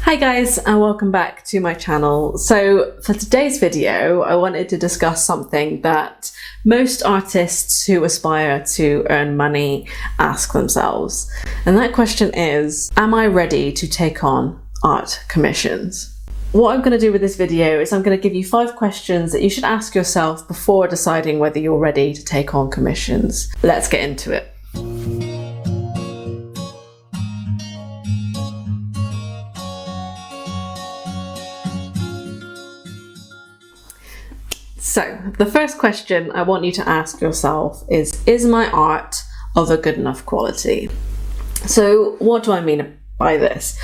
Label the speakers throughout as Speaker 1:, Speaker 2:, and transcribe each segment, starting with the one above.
Speaker 1: Hi guys, and welcome back to my channel. So for today's video, I wanted to discuss something that most artists who aspire to earn money ask themselves. And that question is, am I ready to take on art commissions? What I'm going to do with this video is I'm going to give you 5 questions that you should ask yourself before deciding whether you're ready to take on commissions. Let's get into it. So, the first question I want you to ask yourself is my art of a good enough quality? So, what do I mean by this?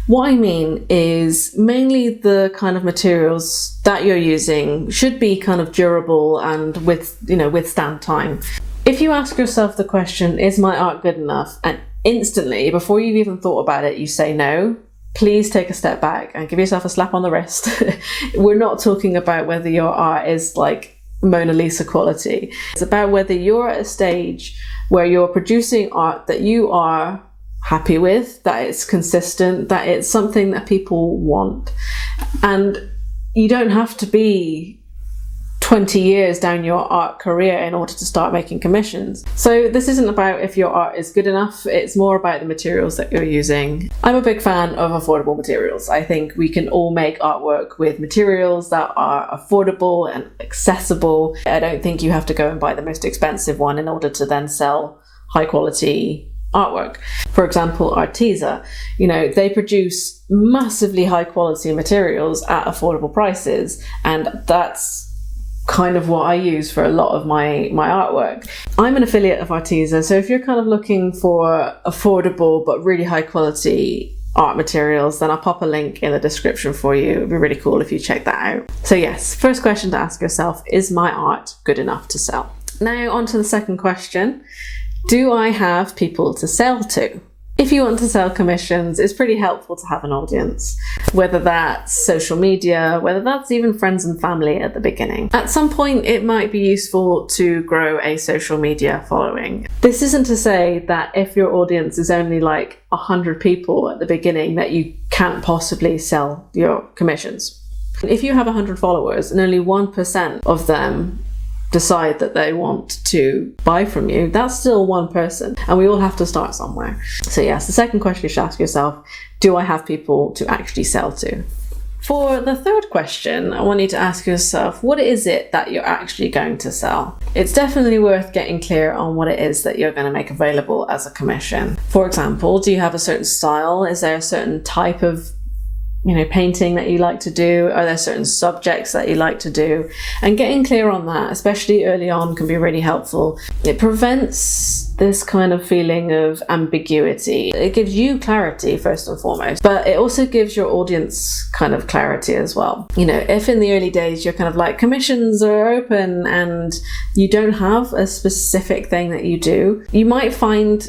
Speaker 1: What I mean is mainly the kind of materials that you're using should be kind of durable and withstand time. If you ask yourself the question, is my art good enough? And instantly, before you've even thought about it, you say no, please take a step back and give yourself a slap on the wrist. We're not talking about whether your art is like Mona Lisa quality. It's about whether you're at a stage where you're producing art that you are happy with, that it's consistent, that it's something that people want. And you don't have to be 20 years down your art career in order to start making commissions. So this isn't about if your art is good enough, it's more about the materials that you're using. I'm a big fan of affordable materials. I think we can all make artwork with materials that are affordable and accessible. I don't think you have to go and buy the most expensive one in order to then sell high quality artwork. For example, Arteza, they produce massively high quality materials at affordable prices, and that's kind of what I use for a lot of my artwork. I'm an affiliate of Arteza, so if you're kind of looking for affordable but really high quality art materials, then I'll pop a link in the description for you. It'd be really cool if you check that out. So yes, first question to ask yourself, is my art good enough to sell? Now on to the second question, do I have people to sell to? If you want to sell commissions, it's pretty helpful to have an audience, whether that's social media, whether that's even friends and family at the beginning. At some point, it might be useful to grow a social media following. This isn't to say that if your audience is only like 100 people at the beginning, that you can't possibly sell your commissions. If you have 100 followers and only 1% of them decide that they want to buy from you, that's still one person, and we all have to start somewhere. So yes, the second question you should ask yourself, do I have people to actually sell to? For the third question, I want you to ask yourself, what is it that you're actually going to sell? It's definitely worth getting clear on what it is that you're going to make available as a commission. For example, do you have a certain style? Is there a certain type of painting that you like to do? Are there certain subjects that you like to do? And getting clear on that, especially early on, can be really helpful. It prevents this kind of feeling of ambiguity. It gives you clarity first and foremost, but it also gives your audience kind of clarity as well. If in the early days you're kind of like, commissions are open and you don't have a specific thing that you do, you might find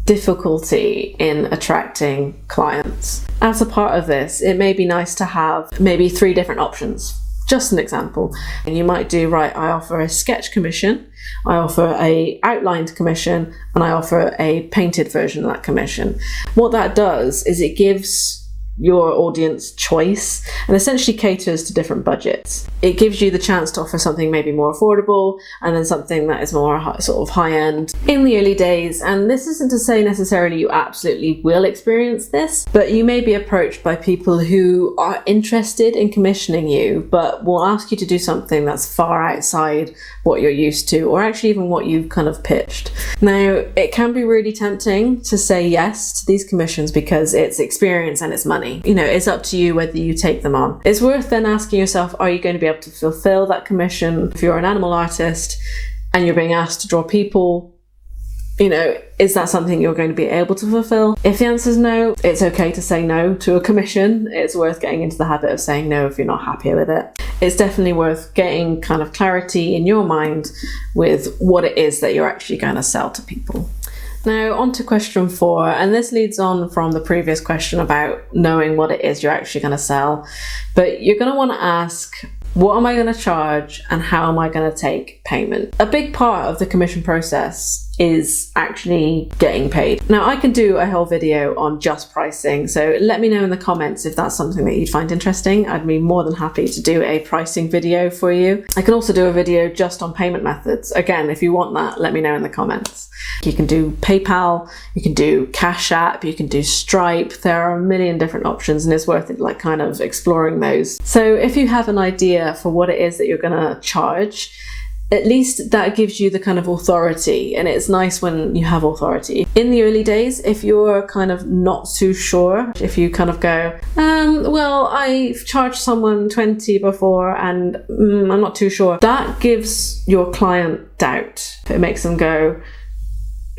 Speaker 1: difficulty in attracting clients. As a part of this, it may be nice to have maybe 3 different options. Just an example. And you might do, right, I offer a sketch commission, I offer a outlined commission, and I offer a painted version of that commission. What that does is it gives your audience choice and essentially caters to different budgets. It gives you the chance to offer something maybe more affordable and then something that is more sort of high-end in the early days. And this isn't to say necessarily you absolutely will experience this, but you may be approached by people who are interested in commissioning you but will ask you to do something that's far outside what you're used to, or actually even what you've kind of pitched. Now, it can be really tempting to say yes to these commissions because it's experience and it's money. It's up to you whether you take them on. It's worth then asking yourself, are you going to be able to fulfill that commission? If you're an animal artist and you're being asked to draw people, is that something you're going to be able to fulfill? If the answer is no, it's okay to say no to a commission. It's worth getting into the habit of saying no if you're not happy with it. It's definitely worth getting kind of clarity in your mind with what it is that you're actually going to sell to people. Now on to question 4, and this leads on from the previous question about knowing what it is you're actually going to sell. But you're going to want to ask, what am I going to charge and how am I going to take payment? A big part of the commission process is actually getting paid. Now, I can do a whole video on just pricing, so let me know in the comments if that's something that you'd find interesting. I'd be more than happy to do a pricing video for you. I can also do a video just on payment methods. Again, if you want that, let me know in the comments. You can do PayPal, you can do Cash App, you can do Stripe. There are a million different options, and it's worth it like kind of exploring those. So if you have an idea for what it is that you're gonna charge, at least that gives you the kind of authority, and it's nice when you have authority. In the early days, if you're kind of not too sure, if you kind of go, well, I've charged someone 20 before and I'm not too sure, that gives your client doubt. It makes them go,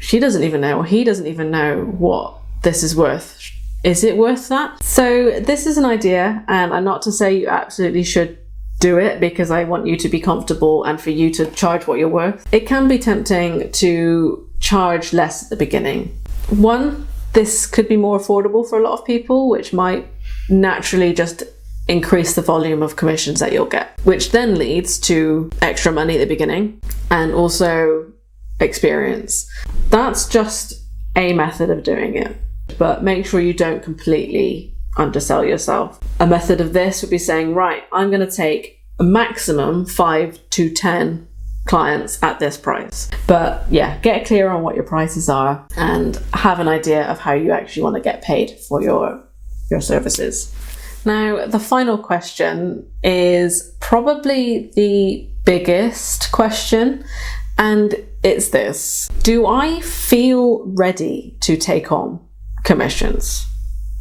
Speaker 1: she doesn't even know, or he doesn't even know what this is worth. Is it worth that? So this is an idea, and I'm not to say you absolutely should do it, because I want you to be comfortable and for you to charge what you're worth. It can be tempting to charge less at the beginning. One, this could be more affordable for a lot of people, which might naturally just increase the volume of commissions that you'll get, which then leads to extra money at the beginning and also experience. That's just a method of doing it, but make sure you don't completely undersell yourself. A method of this would be saying, right, I'm going to take a maximum 5 to 10 clients at this price. But yeah, get clear on what your prices are and have an idea of how you actually want to get paid for your services. Now, the final question is probably the biggest question, and it's this: do I feel ready to take on commissions?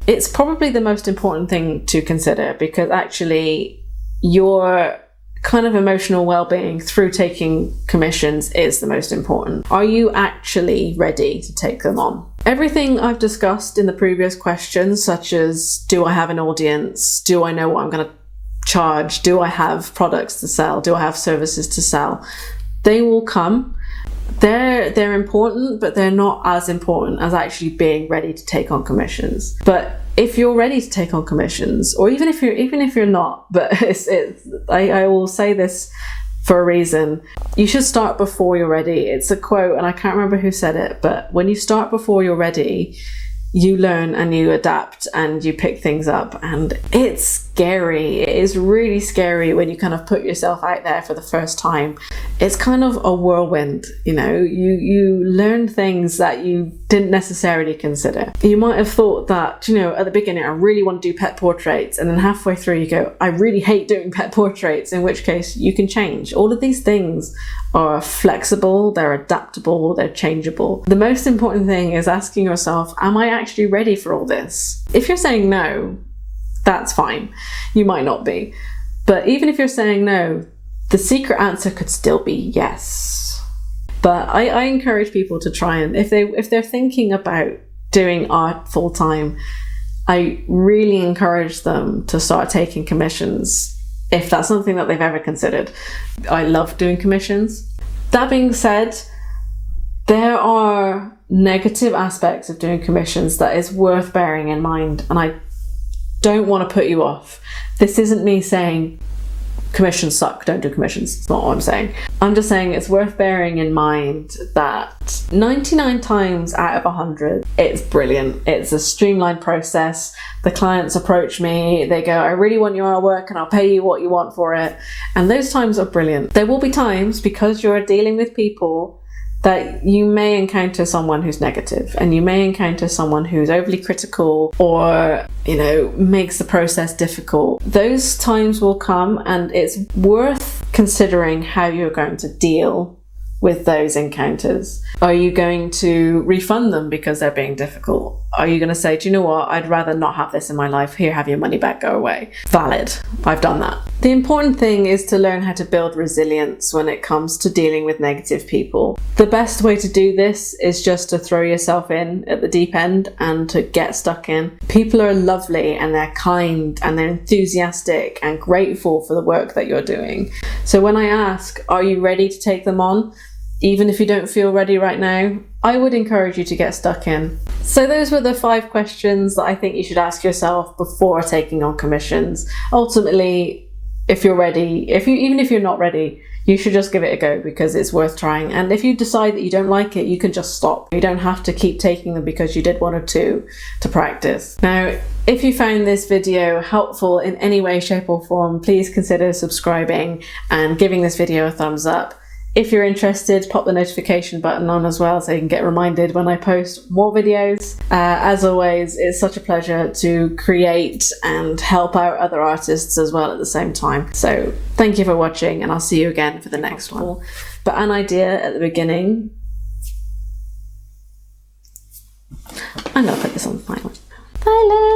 Speaker 1: It's probably the most important thing to consider, because actually your kind of emotional well-being through taking commissions is the most important. Are you actually ready to take them on? Everything I've discussed in the previous questions, such as do I have an audience? Do I know what I'm going to charge? Do I have products to sell? Do I have services to sell? They will come. They're important, but they're not as important as actually being ready to take on commissions. But if you're ready to take on commissions, or even if you're not, but I will say this for a reason, you should start before you're ready. It's a quote, and I can't remember who said it, but when you start before you're ready, you learn and you adapt and you pick things up, and it's scary. It is really scary when you kind of put yourself out there for the first time. It's kind of a whirlwind, you know, you learn things that you didn't necessarily consider. You might have thought that, you know, at the beginning, I really want to do pet portraits, and then halfway through you go, I really hate doing pet portraits, in which case you can change. All of these things are flexible, they're adaptable, they're changeable. The most important thing is asking yourself, am I actually ready for all this? If you're saying no, that's fine. You might not be. But even if you're saying no, the secret answer could still be yes. But I encourage people to try, and if they're thinking about doing art full time, I really encourage them to start taking commissions if that's something that they've ever considered. I love doing commissions. That being said, there are negative aspects of doing commissions that is worth bearing in mind, and I don't want to put you off. This isn't me saying commissions suck, don't do commissions. It's not what I'm saying. I'm just saying it's worth bearing in mind that 99 times out of 100, it's brilliant. It's a streamlined process. The clients approach me, they go, I really want your artwork and I'll pay you what you want for it. And those times are brilliant. There will be times, because you're dealing with people, that you may encounter someone who's negative, and you may encounter someone who's overly critical, or, you know, makes the process difficult. Those times will come, and it's worth considering how you're going to deal with those encounters. Are you going to refund them because they're being difficult? Are you going to say, do you know what, I'd rather not have this in my life, here, have your money back, go away? Valid. I've done that. The important thing is to learn how to build resilience when it comes to dealing with negative people. The best way to do this is just to throw yourself in at the deep end and to get stuck in. People are lovely, and they're kind, and they're enthusiastic and grateful for the work that you're doing. So when I ask, are you ready to take them on? Even if you don't feel ready right now, I would encourage you to get stuck in. So those were the 5 questions that I think you should ask yourself before taking on commissions. Ultimately, if you're ready, even if you're not ready, you should just give it a go because it's worth trying. And if you decide that you don't like it, you can just stop. You don't have to keep taking them because you did one or two to practice. Now, if you found this video helpful in any way, shape or form, please consider subscribing and giving this video a thumbs up. If you're interested, pop the notification button on as well so you can get reminded when I post more videos. As always, it's such a pleasure to create and help out other artists as well at the same time. So thank you for watching, and I'll see you again for the next one. But an idea at the beginning. I'm gonna put this on the final. Bye, love.